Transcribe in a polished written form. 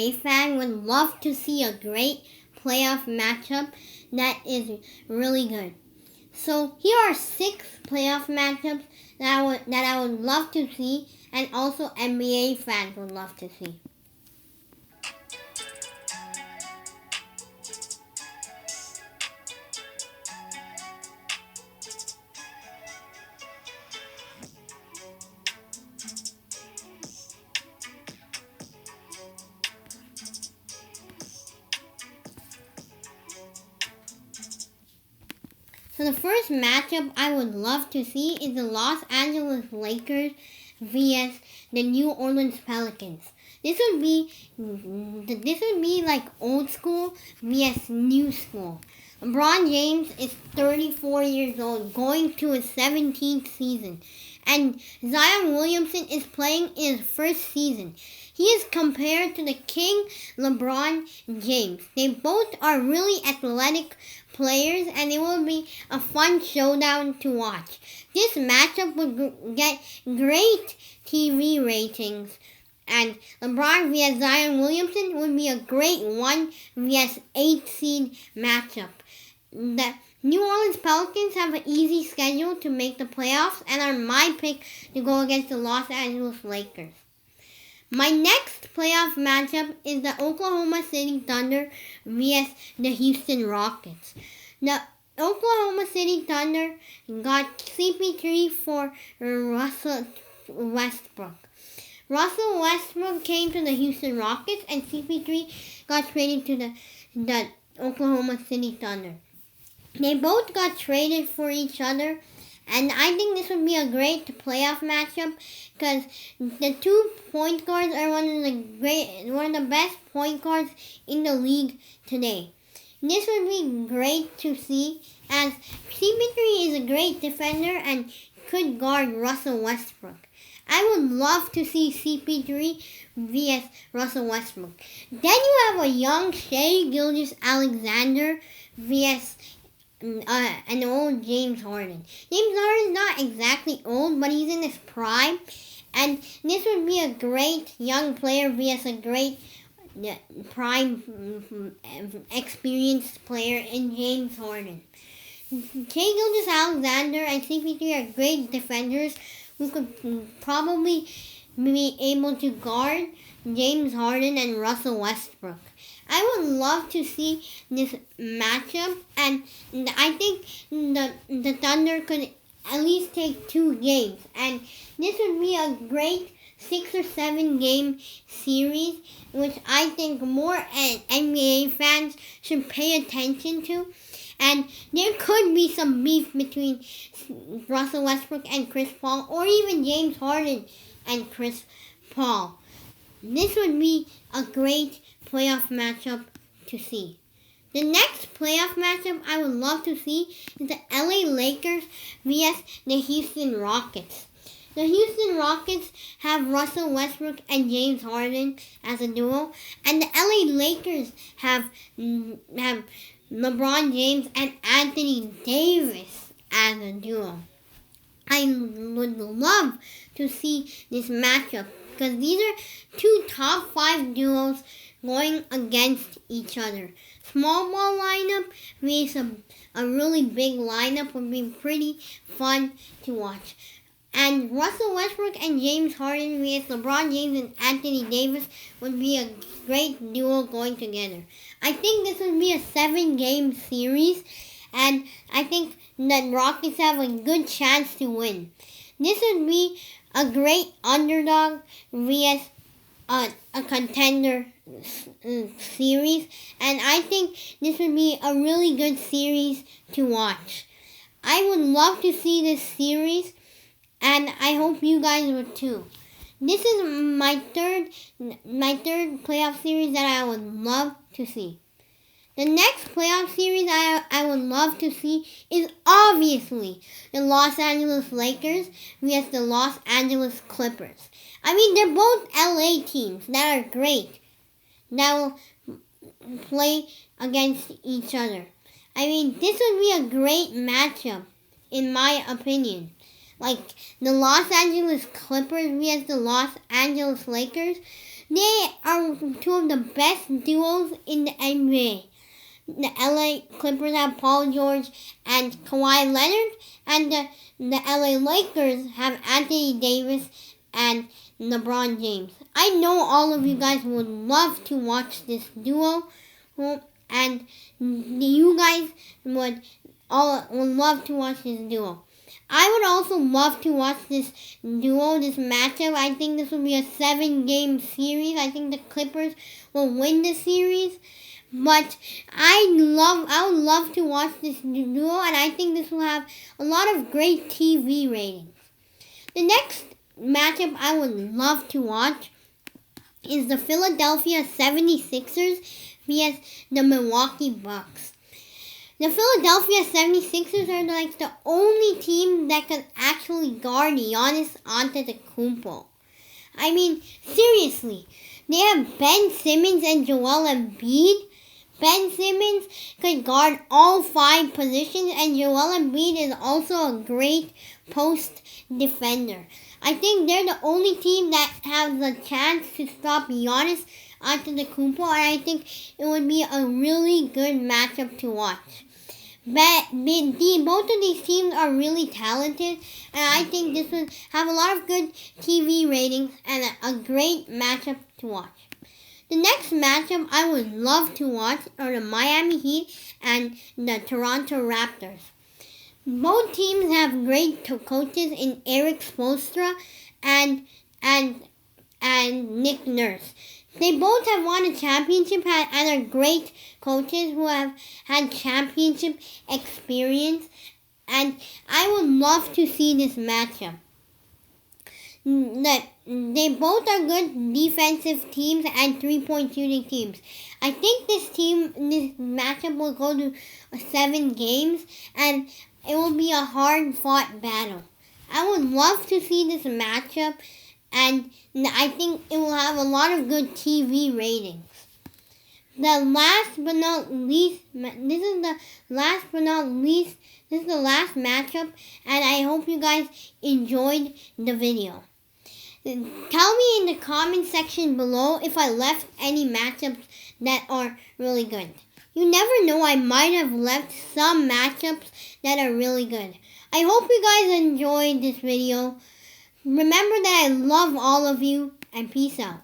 NBA fan would love to see a great playoff matchup that is really good. So here are 6 playoff matchups that I would love to see, and also NBA fans would love to see. So the first matchup I would love to see is the Los Angeles Lakers vs the New Orleans Pelicans. This would be like old school vs new school. LeBron James is 34 years old, going to his 17th season, and Zion Williamson is playing in his first season. He is compared to the King LeBron James. They both are really athletic players, and it will be a fun showdown to watch. This matchup would get great TV ratings, and LeBron vs Zion Williamson would be a great 1 vs 8 seed matchup. The New Orleans Pelicans have an easy schedule to make the playoffs and are my pick to go against the Los Angeles Lakers. My next playoff matchup is the Oklahoma City Thunder vs the Houston Rockets. The Oklahoma City Thunder got CP3 for Russell Westbrook. Russell Westbrook came to the Houston Rockets, and CP3 got traded to the Oklahoma City Thunder. They both got traded for each other, and I think this would be a great playoff matchup because the 2 point guards are one of the best point guards in the league today. This would be great to see, as CP3 is a great defender and could guard Russell Westbrook. I would love to see CP3 vs Russell Westbrook. Then you have a young Shai Gilgeous-Alexander vs an old James Harden. James Harden's not exactly old, but he's in his prime, and this would be a great young player vs a great prime experienced player in James Harden. Shai Gilgeous-Alexander and CP3 are great defenders who could probably be able to guard James Harden and Russell Westbrook. I would love to see this matchup, and I think the Thunder could at least take 2 games, and this would be a great 6 or 7 game series, which I think more NBA fans should pay attention to. And there could be some beef between Russell Westbrook and Chris Paul, or even James Harden and Chris Paul. This would be a great playoff matchup to see. The next playoff matchup I would love to see is the LA Lakers vs the Houston Rockets. The Houston Rockets have Russell Westbrook and James Harden as a duo, and the LA Lakers have LeBron James and Anthony Davis as a duo. I would love to see this matchup because these are 2 top 5 duos going against each other. Small ball lineup versus a really big lineup would be pretty fun to watch. And Russell Westbrook and James Harden vs LeBron James and Anthony Davis would be a great duo going together. I think this would be a 7-game series, and I think that Rockets have a good chance to win. This would be a great underdog vs a contender series, and I think this would be a really good series to watch. I would love to see this series, and I hope you guys would too. This is my third playoff series that I would love to see. The next playoff series I would love to see is obviously the Los Angeles Lakers vs the Los Angeles Clippers. I mean, they're both LA teams that are great, that will play against each other. I mean, this would be a great matchup, in my opinion. Like the Los Angeles Clippers vs the Los Angeles Lakers. They are two of the best duos in the NBA. The LA Clippers have Paul George and Kawhi Leonard, and the LA Lakers have Anthony Davis and LeBron James. I know all of you guys would love to watch this duo, and you guys would love to watch this duo. I would also love to watch this duo, this matchup. I think this will be a 7-game series. I think the Clippers will win the series. But I would love to watch this duo, and I think this will have a lot of great TV ratings. The next matchup I would love to watch is the Philadelphia 76ers vs the Milwaukee Bucks. The Philadelphia 76ers are like the only team that can actually guard Giannis Antetokounmpo. I mean, seriously, they have Ben Simmons and Joel Embiid. Ben Simmons can guard all 5 positions, and Joel Embiid is also a great post defender. I think they're the only team that has the chance to stop Giannis Antetokounmpo, and I think it would be a really good matchup to watch. But both of these teams are really talented, and I think this would have a lot of good TV ratings and a great matchup to watch. The next matchup I would love to watch are the Miami Heat and the Toronto Raptors. Both teams have great coaches in Eric Spoelstra and Nick Nurse. They both have won a championship and are great coaches who have had championship experience, and I would love to see this matchup. They both are good defensive teams and 3-point shooting teams. I think this matchup will go to 7 games, and it will be a hard-fought battle. I would love to see this matchup, and I think it will have a lot of good TV ratings. This is the last matchup, and I hope you guys enjoyed the video. Tell me in the comment section below if I left any matchups that are really good. You never know, I might have left some matchups that are really good. I hope you guys enjoyed this video. Remember that I love all of you, and peace out.